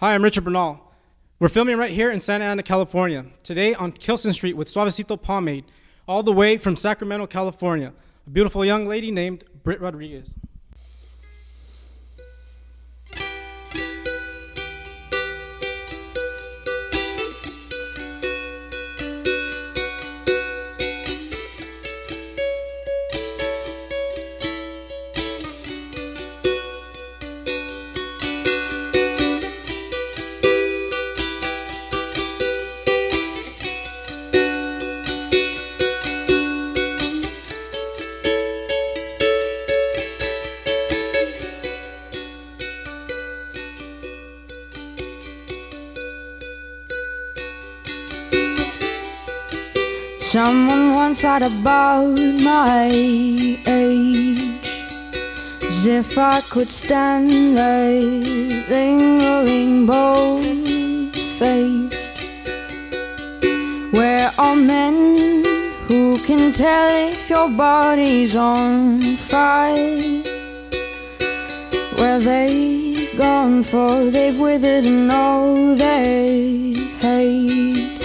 Hi, I'm Richard Bernal. We're filming right here in Santa Ana, California, today on Kilson Street with Suavecito Pomade, all the way from Sacramento, California. A beautiful young lady named Brit Rodriguez. Someone once thought about my age, as if I could stand there lingering bold-faced. Where are men who can tell if your body's on fire? Where they gone, for they've withered and know they hate.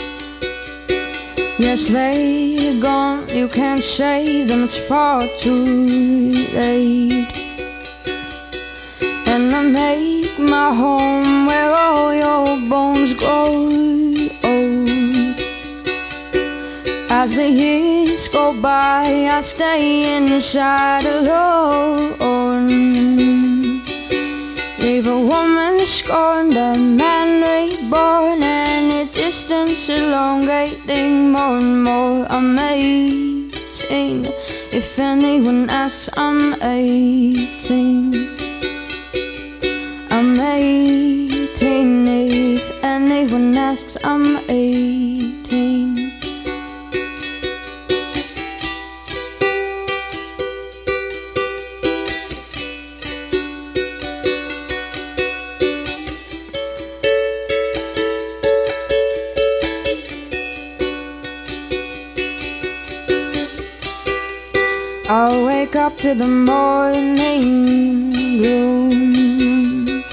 Yes, they're gone, you can't save them, it's far too late. And I make my home where all your bones grow old. As the years go by, I stay inside alone. Leave a woman scorned, a man reborn, and a distance elongating more and more. I'm 18, if anyone asks, I'm 18. I'm 18, if anyone asks, I'm 18. I'll wake up to the morning gloom,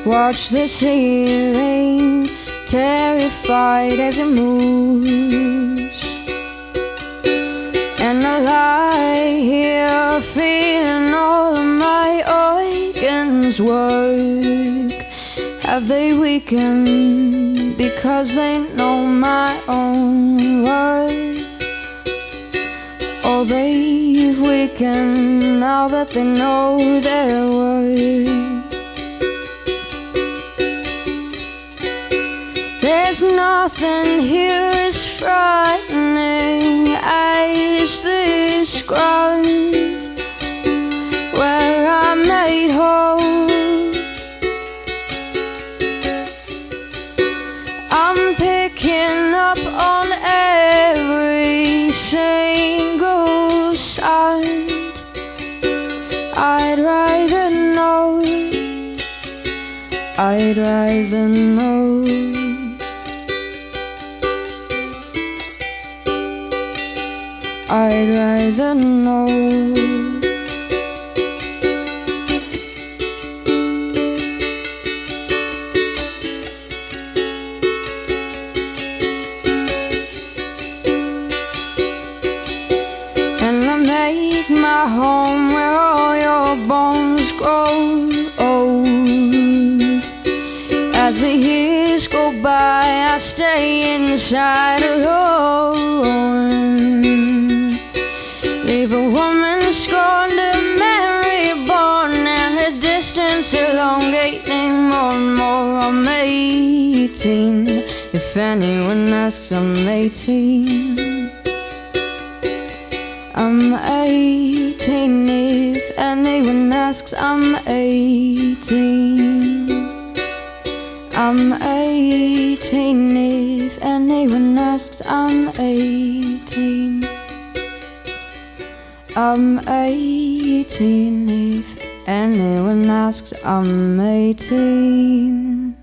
watch the ceiling, terrified as it moves. And I lie here feeling all of my organs work. Have they weakened because they know my own worth? Or they've weakened now that they know their worth. There's nothing here as frightening as this ground where I'm made whole. I'm picking up on every single sound. I'd rather know, I'd rather know. I'd rather know. Make my home where all your bones grow old. As the years go by, I stay inside alone. Leave a woman scorned, a man reborn, and her distance elongating more and more. I'm 18, if anyone asks, I'm 18. I'm 18, if anyone asks, I'm 18. I'm 18, if anyone asks, I'm 18. I'm 18, if anyone asks, I'm 18.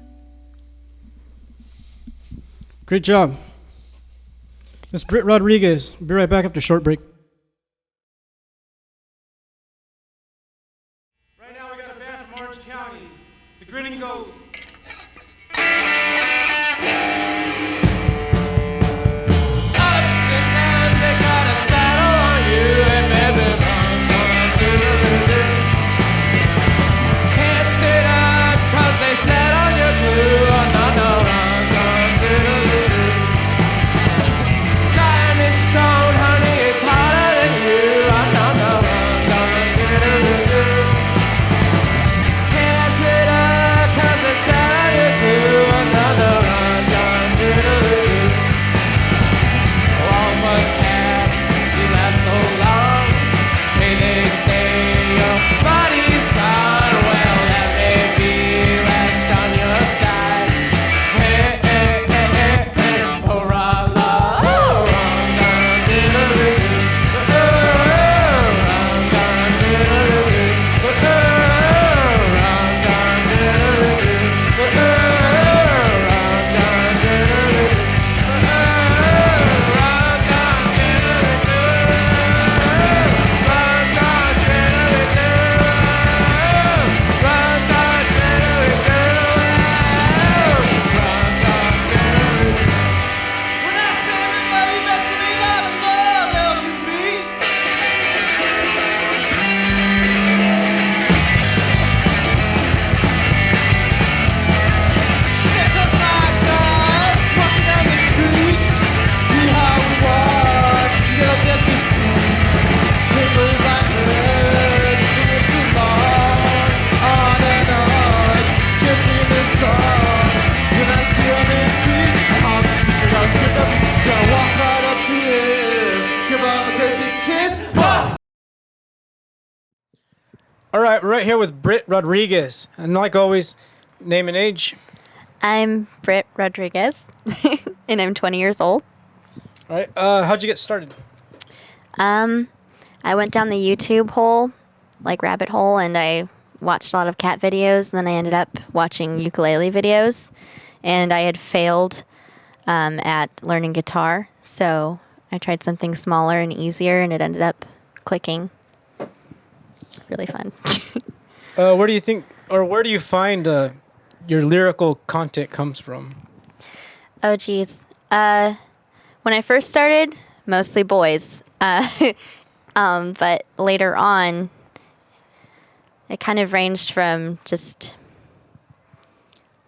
Great job. Miss Brit Rodriguez. We'll be right back after a short break. Right now we got a band from Orange County, the Grinning Ghost. All right, we're right here with Brit Rodriguez. And like always, name and age. I'm Brit Rodriguez, and I'm 20 years old. All right, how'd you get started? I went down the YouTube hole, like rabbit hole, and I watched a lot of cat videos, and then I ended up watching ukulele videos, and I had failed at learning guitar, so I tried something smaller and easier, and it ended up clicking. Really fun. Where do you think, or where do you find your lyrical content comes from? Oh, geez. When I first started, mostly boys. But later on, it kind of ranged from just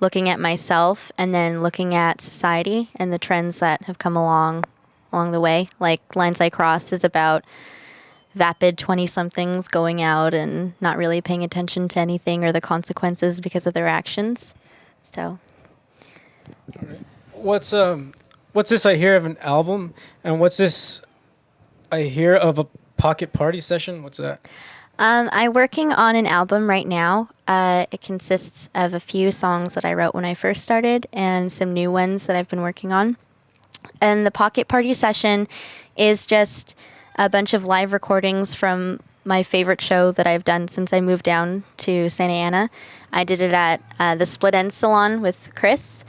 looking at myself and then looking at society and the trends that have come along the way. Like Lines I Crossed is about vapid 20-somethings going out and not really paying attention to anything or the consequences because of their actions. So, What's this I hear of an album, and what's this I hear of a pocket party session? What's that? I'm working on an album right now. It consists of a few songs that I wrote when I first started and some new ones that I've been working on. And the pocket party session is just a bunch of live recordings from my favorite show that I've done since I moved down to Santa Ana. I did it at the Split End Salon with Chris,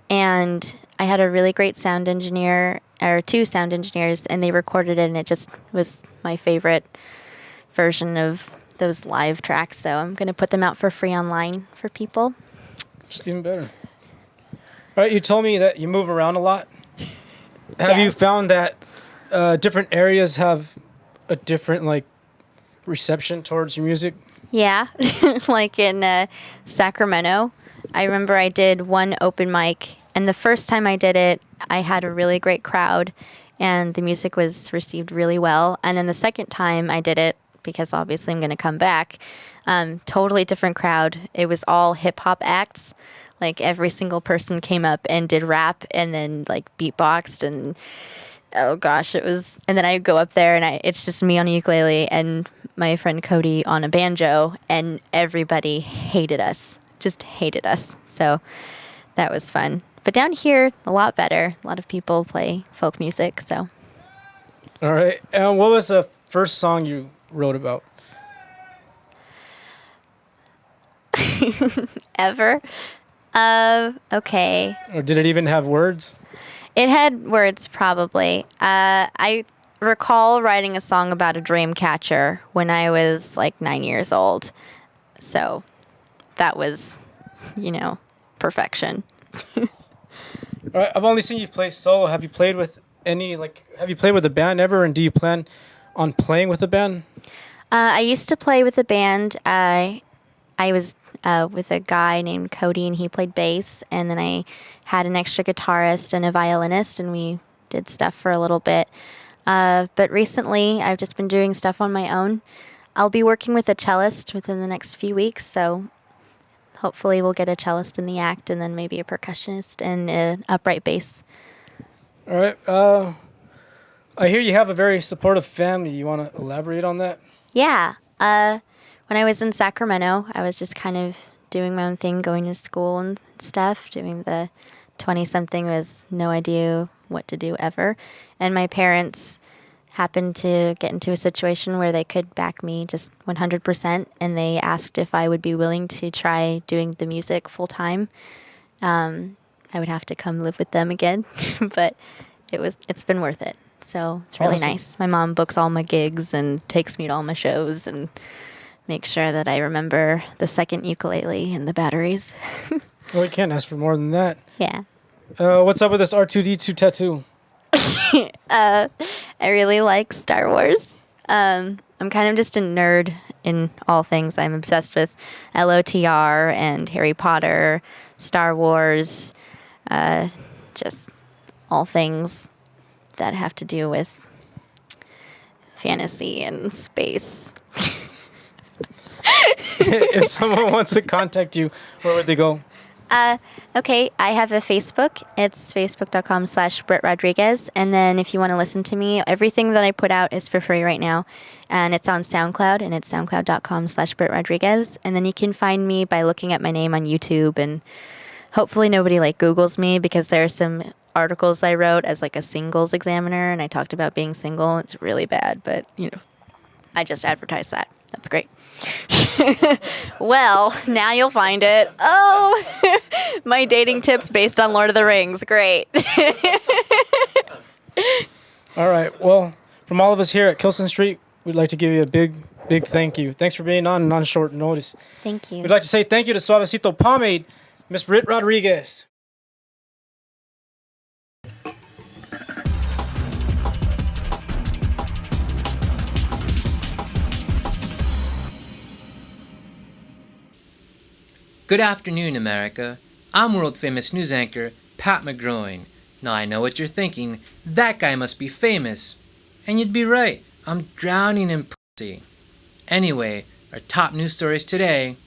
and I had a really great sound engineer, or two sound engineers, and they recorded it, and it just was my favorite version of those live tracks. So I'm going to put them out for free online for people. It's even better. All right, you told me that you move around a lot. Have you found that different areas have a different reception towards your music? Yeah, like in Sacramento, I remember I did one open mic, and the first time I did it, I had a really great crowd, and the music was received really well. And then the second time I did it, because obviously I'm going to come back, totally different crowd. It was all hip hop acts. Like every single person came up and did rap and then beatboxed, and oh gosh, it was. And then I go up there and it's just me on a ukulele and my friend Cody on a banjo, and everybody hated us, just hated us. So that was fun. But down here, a lot better. A lot of people play folk music. So. All right. And what was the first song you wrote about? Ever? Okay. Or did it even have words? It had words, probably. I recall writing a song about a dream catcher when I was 9 years old. So that was, perfection. All right, I've only seen you play solo. Have you played with have you played with a band ever, and do you plan on playing with a band? I used to play with a band. I was with a guy named Cody, and he played bass. And then I had an extra guitarist and a violinist, and we did stuff for a little bit. But recently, I've just been doing stuff on my own. I'll be working with a cellist within the next few weeks, so hopefully we'll get a cellist in the act, and then maybe a percussionist and an upright bass. All right. I hear you have a very supportive family. You want to elaborate on that? Yeah. When I was in Sacramento, I was just kind of doing my own thing, going to school and stuff, doing the 20-something with no idea what to do ever. And my parents happened to get into a situation where they could back me just 100%, and they asked if I would be willing to try doing the music full time. I would have to come live with them again, but it's been worth it. So it's really Awesome. nice. My mom books all my gigs and takes me to all my shows and makes sure that I remember the second ukulele and the batteries. Well, you can't ask for more than that. Yeah. What's up with this R2D2 tattoo? I really like Star Wars. I'm kind of just a nerd in all things. I'm obsessed with LOTR and Harry Potter, Star Wars, just all things that have to do with fantasy and space. If someone wants to contact you, where would they go? Okay, I have a Facebook. It's facebook.com/Brit Rodriguez. And then if you want to listen to me, everything that I put out is for free right now. And it's on SoundCloud, and it's soundcloud.com/Brit Rodriguez. And then you can find me by looking at my name on YouTube. And hopefully nobody like Googles me, because there are some articles I wrote as like a singles examiner, and I talked about being single. It's really bad, but I just advertised that. That's great. Well, now you'll find it. Oh, my dating tips based on Lord of the Rings. Great. All right. Well, from all of us here at Kilson Street, we'd like to give you a big thank you. Thanks for being on short notice. Thank you. We'd like to say thank you to Suavecito Pomade, Miss Brit Rodriguez. Good afternoon, America. I'm world-famous news anchor Pat McGroin. Now I know what you're thinking. That guy must be famous. And you'd be right. I'm drowning in pussy. Anyway, our top news stories today.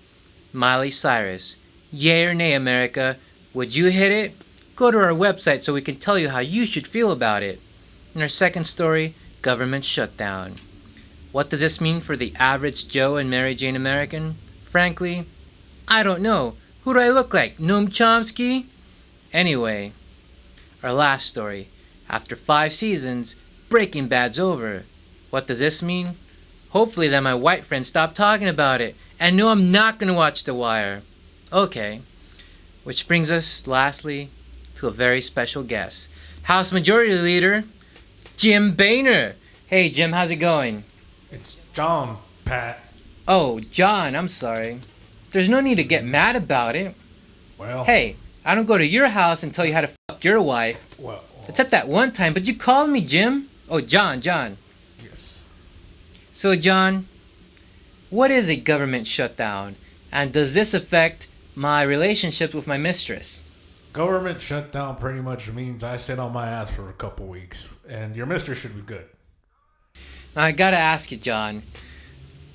Miley Cyrus. Yay or nay, America? Would you hit it? Go to our website so we can tell you how you should feel about it. In our second story, government shutdown. What does this mean for the average Joe and Mary Jane American? Frankly, I don't know. Who do I look like? Noam Chomsky? Anyway, our last story. After 5 seasons, Breaking Bad's over. What does this mean? Hopefully that my white friends stop talking about it. And no, I'm not going to watch The Wire. Okay. Which brings us, lastly, to a very special guest. House Majority Leader, Jim Boehner. Hey, Jim, how's it going? It's John, Pat. Oh, John, I'm sorry. There's no need to get mad about it. Well, Hey, I don't go to your house and tell you how to fuck your wife. well, Except that one time, but you called me Jim. Oh, John. yes. So, John, what is a government shutdown? And does this affect my relationships with my mistress? Government shutdown pretty much means I sit on my ass for a couple weeks, and your mister should be good. Now, I gotta ask you, John.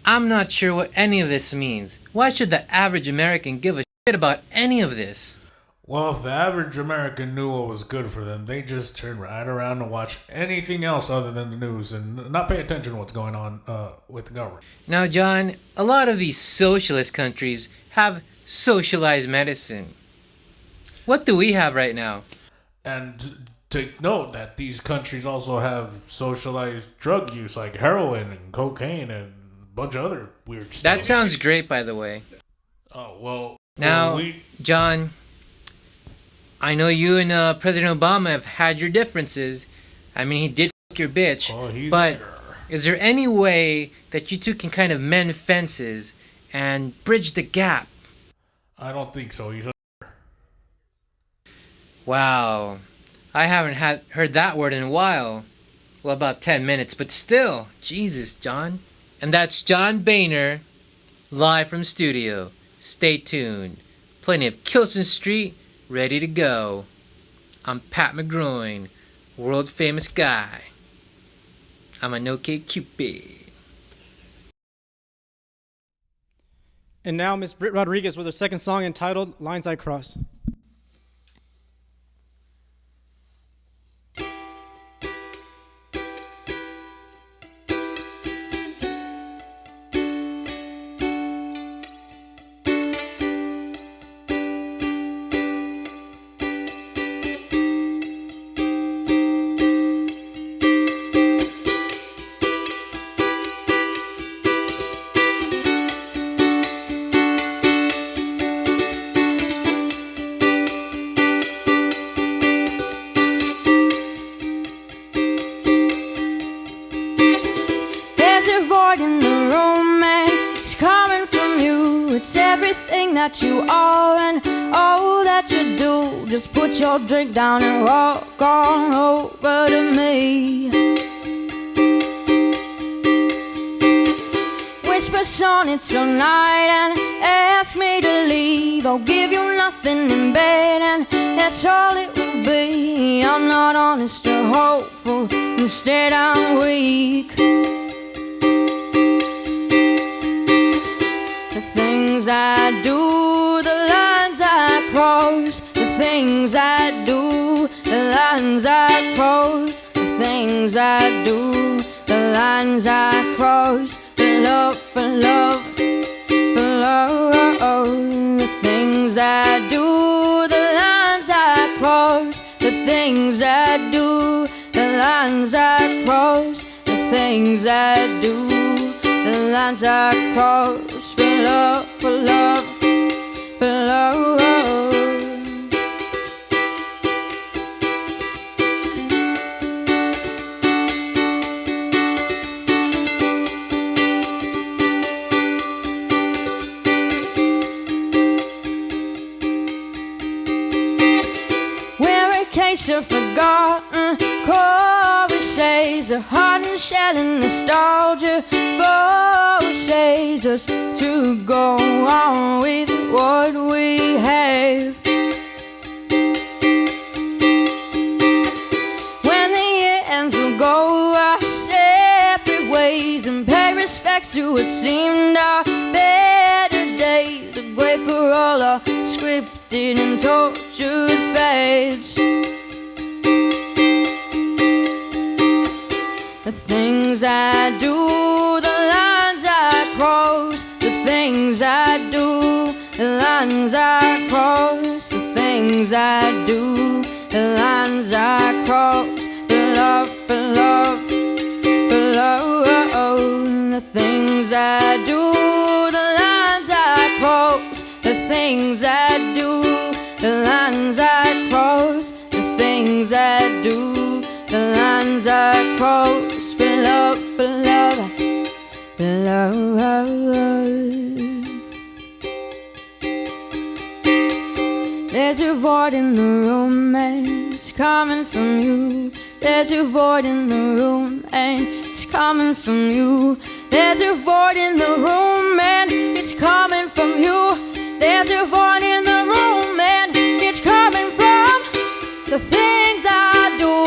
I'm not sure what any of this means. Why should the average American give a shit about any of this? Well, if the average American knew what was good for them, they just turn right around and watch anything else other than the news and not pay attention to what's going on with the government. Now, John, a lot of these socialist countries have socialized medicine. What do we have right now? And take note that these countries also have socialized drug use like heroin and cocaine and a bunch of other weird stuff. That sounds great, by the way. Oh, well. Now, well, John, I know you and President Obama have had your differences. I mean, he did fuck your bitch. Oh, he's but there. is there any way that you two can kind of mend fences and bridge the gap? I don't think so. He's a Wow. I haven't heard that word in a while. Well, about 10 minutes, but still. Jesus, John. And that's John Boehner, live from studio. Stay tuned. Plenty of Kilson Street ready to go. I'm Pat McGroin, world famous guy. I'm an OK Cupid. And now Miss Brit Rodriguez with her second song entitled Lines I Cross. There's a void in the romance coming from you. It's everything that you are and all that you do. Just put your drink down and walk on over to me. Whisper sonnets all night and ask me to leave. I'll give you nothing in bed and that's all it will be. I'm not honest or hopeful, instead I'm weak. The things I do, the lines I cross, things I do, the lines I cross, the things I do, the lines I cross, for love, for love, for love, the things I do, the lines I cross, the things I do, the lines I cross, the things I do, the lines I cross, for love, for love, for love. Case of forgotten choruses, a hardened shell and nostalgia forces us to go on with what we have. When the years will go our separate ways and pay respects to what seemed our better days, a grave for all our scripted and tortured fates. The things I do, the lines I cross, the things I do, the lines I cross, the things I do, the lines I cross, for love, for love, for love, the things I do, the lines I cross, the things I do, the lines I cross, the things I do, the lines I cross, for love, for love, for love. There's a void in the room and it's coming from you. There's a void in the room and it's coming from you. There's a void in the room and it's coming from you. There's a void in the room and it's coming from the things I do.